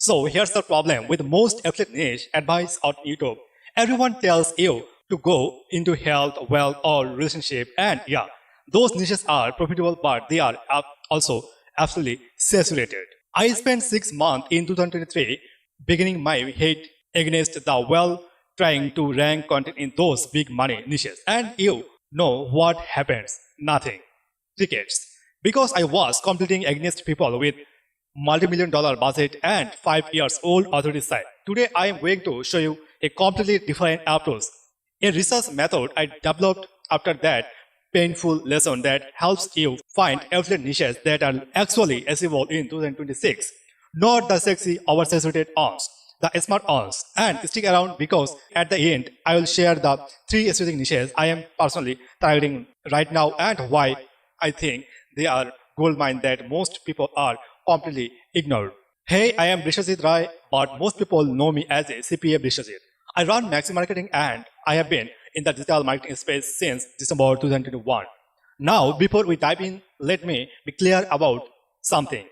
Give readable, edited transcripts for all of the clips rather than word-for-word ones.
So here's the problem with most affiliate niche advice on YouTube. Everyone tells you to go into health, wealth, or relationship, and yeah, those niches are profitable, but they are also absolutely saturated. I spent 6 months in 2023 beginning my hate against the well, trying to rank content in those big money niches, and you know what happens? Nothing. Crickets. Because I was competing against people with multi-million dollar budget and 5 years old authority site. Today I am going to show you a completely different approach. A research method I developed after that painful lesson that helps you find affiliate niches that are actually achievable in 2026. Not the sexy oversaturated ones, the smart ones. And stick around because at the end I will share the 3 specific niches I am personally targeting right now and why I think they are goldmine that most people are completely ignored. Hey, I am Bishojit Rai, but most people know me as a CPA Bishojit. I run Maxi Marketing and I have been in the digital marketing space since December 2021. Now, before we dive in, let me be clear about something.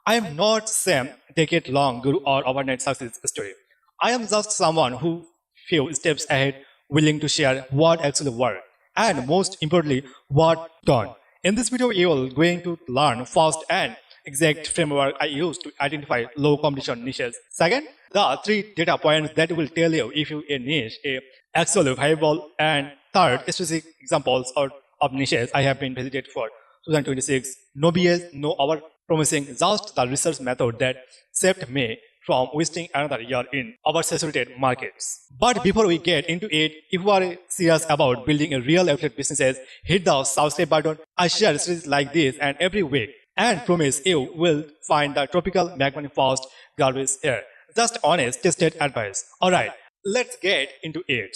I am not some decade-long guru or overnight success story. I am just someone who few steps ahead, willing to share what actually worked and most importantly, what don't. In this video, you are going to learn fast and exact framework I use to identify low competition niches. Second, the 3 data points that will tell you if you a niche is actually viable. And third, specific examples of niches I have been visited for 2026. No BS, no over promising, just the research method that saved me from wasting another year in oversaturated markets. But before we get into it, if you are serious about building a real affiliate businesses, hit the subscribe button. I share series like this and every week and promise you will find the tropical make money fast garbage here. Just honest, tested advice. Alright, let's get into it.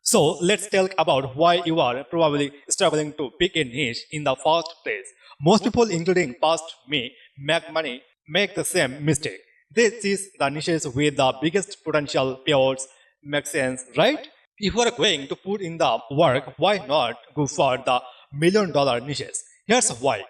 So let's talk about why you are probably struggling to pick a niche in the first place. Most people, including past me, make the same mistake. They choose the niches with the biggest potential payouts. Makes sense, right? If you are going to put in the work, why not go for the $1 million niches? Here's why.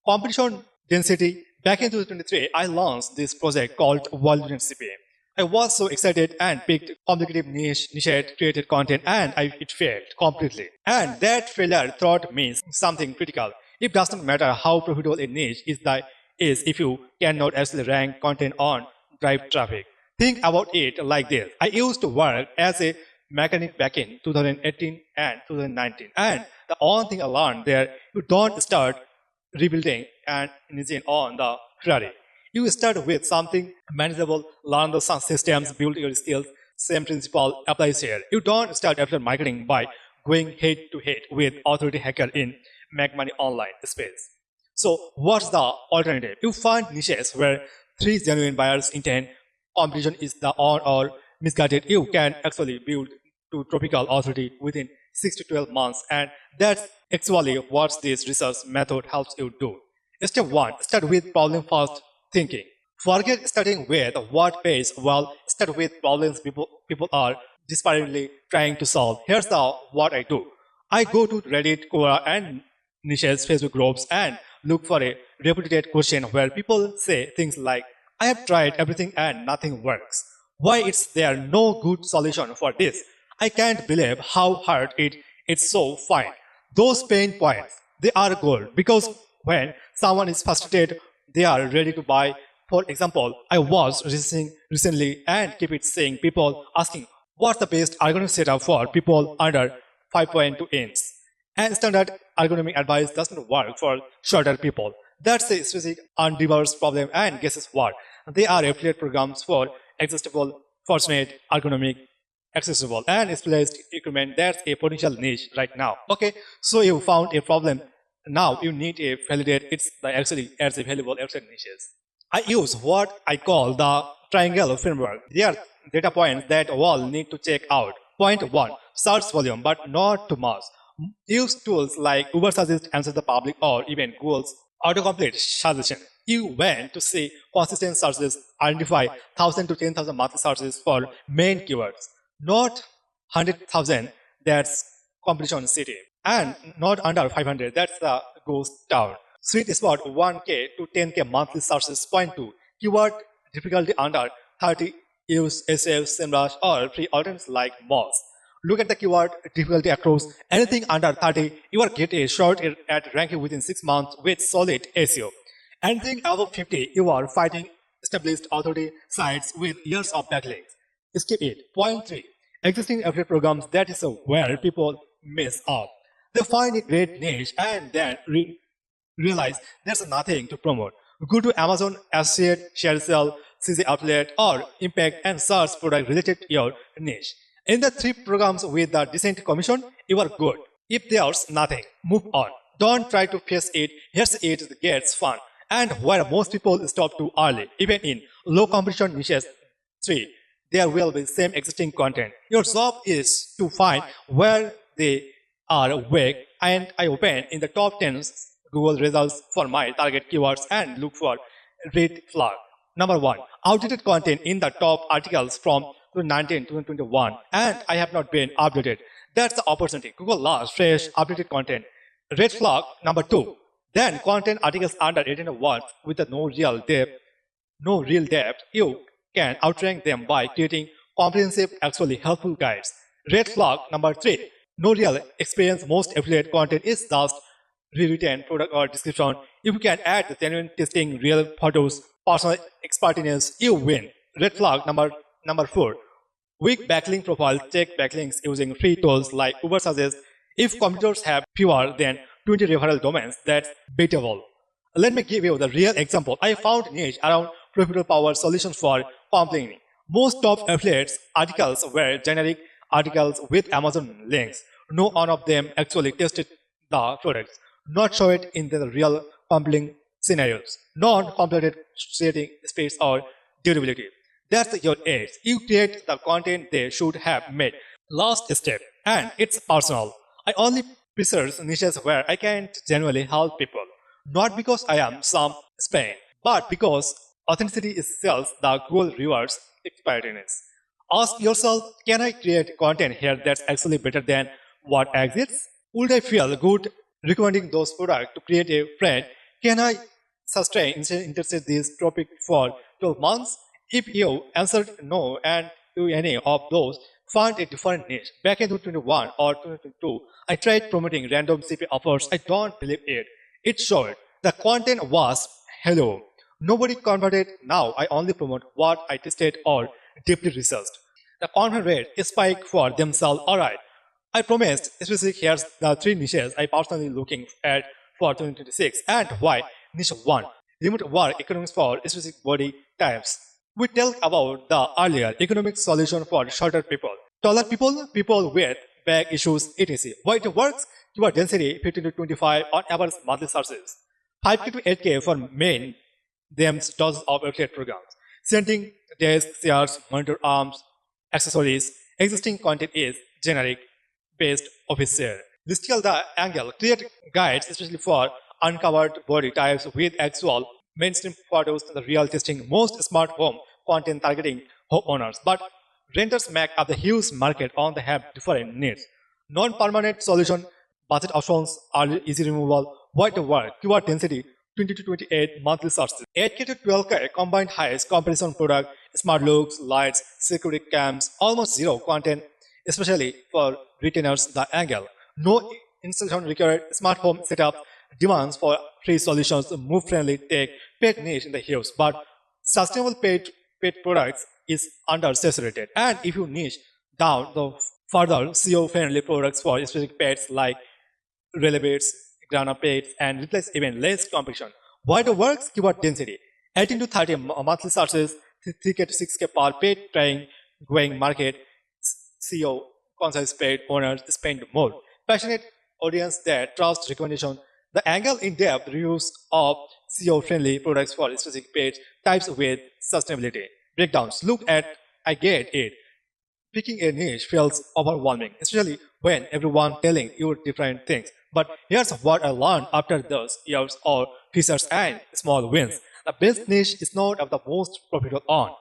Competition density. Back in 2023, I launched this project called World CPA. I was so excited and picked complicated niche, created content, and it failed completely. And that failure taught me something critical. It doesn't matter how profitable a niche is if you cannot actually rank content on drive traffic. Think about it like this. I used to work as a mechanic back in 2018 and 2019. And the only thing I learned there, you don't start rebuilding an engine on the Ferrari. You start with something manageable, learn the systems, build your skills. Same principle applies here. You don't start affiliate marketing by going head to head with authority hacker in make money online space. So what's the alternative? You find niches where 3 genuine buyers intent, competition is the on or misguided. You can actually build to tropical authority within 6 to 12 months, and that's actually what this research method helps you do. Step 1. Start with problem-first thinking. Forget starting with what pays well. Start with problems people are desperately trying to solve. Here's what I do. I go to Reddit, Quora, and niches Facebook groups and look for a repeated question where people say things like, I have tried everything and nothing works. Why is there no good solution for this? I can't believe how hard it's so fine. Those pain points, they are gold because when someone is frustrated, they are ready to buy. For example, I was researching recently and keep it saying people asking what's the best algorithm setup for people under 5.2 inch. And standard ergonomic advice doesn't work for shorter people. That's a specific unreversed problem, and guess what? They are affiliate programs for accessible, fortunate, ergonomic, accessible, and specialized equipment. That's a potential niche right now. Okay, so you found a problem. Now you need a validate it's actually as available affiliate niches. I use what I call the triangle framework. There are data points that all need to check out. Point 1. Search volume, but not too much. Use tools like Uber Suggest, Answer the Public, or even Google's autocomplete suggestion. You want to see consistent searches, identify 1,000 to 10,000 monthly searches for main keywords, not 100,000, that's competition city, and not under 500, that's the ghost town. Sweet spot 1K to 10K monthly searches. Point 2. Keyword difficulty under 30 use SF, SEMrush or free alternatives like Moz. Look at the keyword difficulty across anything under 30, you will get a shot at ranking within 6 months with solid SEO. Anything above 50, you are fighting established authority sites with years of backlinks. Skip it. Point 3. Existing affiliate programs, that is where people mess up. They find a great niche and then realize there's nothing to promote. Go to Amazon Associate, Share Sell, CZ Outlet, or Impact and search product related to your niche. In the 3 programs with the decent commission, you are good. If there's nothing, move on. Don't try to face it. Here's it gets fun. And where most people stop too early, even in low competition niches. 3. There will be same existing content. Your job is to find where they are weak, and I open in the top 10 Google results for my target keywords and look for red flag. Number 1. Outdated content in the top articles from 2019 to 2021, and I have not been updated. That's the opportunity. Google loves fresh, updated content. Red flag. Number 2. Then content articles under 800 words with no real depth. You can outrank them by creating comprehensive, actually helpful guides. Red flag. Number 3. No real experience. Most affiliate content is just rewritten product or description. If you can add the genuine testing, real photos, personal expertise, you win. Red flag. Number 4. Weak backlink profile. Check backlinks using free tools like overpromises. If competitors have fewer than 20 referral domains, that's beatable. Let me give you the real example. I found niche around profitable power solutions for complaining. Most top affiliates articles were generic articles with Amazon links. No one of them actually tested the products, not show it in the real compelling scenarios, non-completed setting space or durability. That's your edge. You create the content they should have made. Last step, and it's personal. I only research niches where I can genuinely help people. Not because I am some Spain, but because authenticity sells the Google rewards expertise. Ask yourself, can I create content here that's actually better than what exists? Would I feel good recommending those products to create a friend? Can I sustain interest this topic for 12 months? If you answered no and to any of those, find a different niche. Back in 2021 or 2022, I tried promoting random CP offers. I don't believe it. It showed. The content was hello. Nobody converted. Now I only promote what I tested or deeply researched. The conversion rate spiked for themselves. Alright. I promised, especially here's the 3 niches I personally looking at for 2026 and why. Niche 1. Remote work economics for specific body types. We talked about the earlier economic solution for shorter people. Taller people, people with back issues, etc. Why it works? Keyword density 15 to 25 on average monthly searches. 5K to 8K for main them's dozens of affiliate programs. Sending desks, chairs, monitor arms, accessories. Existing content is generic based office share. Distill the angle. Create guides especially for uncovered body types with actual mainstream photos and the real testing. Most smart home content targeting homeowners. But renters make up the huge market on the have different needs. Non-permanent solution, budget options are easy removal, wide work, keyword density 20 to 28 monthly searches. 8K to 12K combined highest comparison product, smart looks, lights, security cams, almost zero content, especially for retainers. The angle. No installation required, smart home setup, demands for free solutions, move friendly tech, paid niche in the hills, but sustainable paid products is undersaturated. And if you niche down the further SEO friendly products for specific pets like relevates, grana pets, and replace even less competition. Why the works? Keyword density 18 to 30 monthly searches, 3K to 6K per paid trying growing market. SEO conscious paid owners spend more. Passionate audience that trust recommendation. The angle in-depth reviews of SEO-friendly products for specific page types with sustainability. Breakdowns. Look at I get it. Picking a niche feels overwhelming, especially when everyone telling you different things. But here's what I learned after those years of research and small wins. The best niche is not of the most profitable on.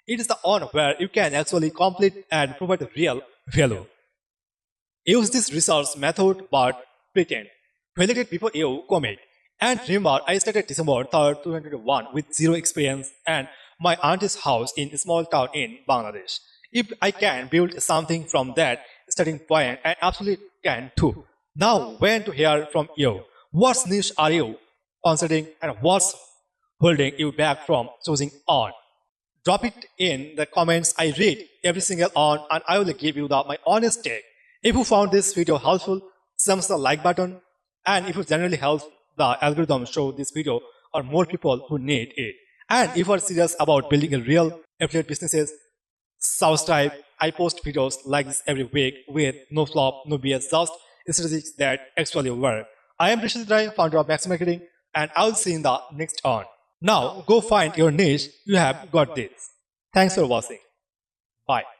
It is the on where you can actually complete and provide real value. Use this research method but pretend. Validate before you commit. And remember, I started December 3rd, 2021 with zero experience and my auntie's house in a small town in Bangladesh. If I can build something from that starting point, I absolutely can too. Now, when to hear from you, what niche are you considering and what's holding you back from choosing on? Drop it in the comments. I read every single on and I will give you my honest take. If you found this video helpful, smash the like button, and if it generally helps the algorithm show this video or more people who need it. And if you are serious about building a real affiliate businesses, subscribe. I post videos like this every week with no flop, no BS, just strategies that actually work. I am Bisho, founder of Max Marketing, and I'll see you in the next on. Now go find your niche. You have got this. Thanks for watching. Bye.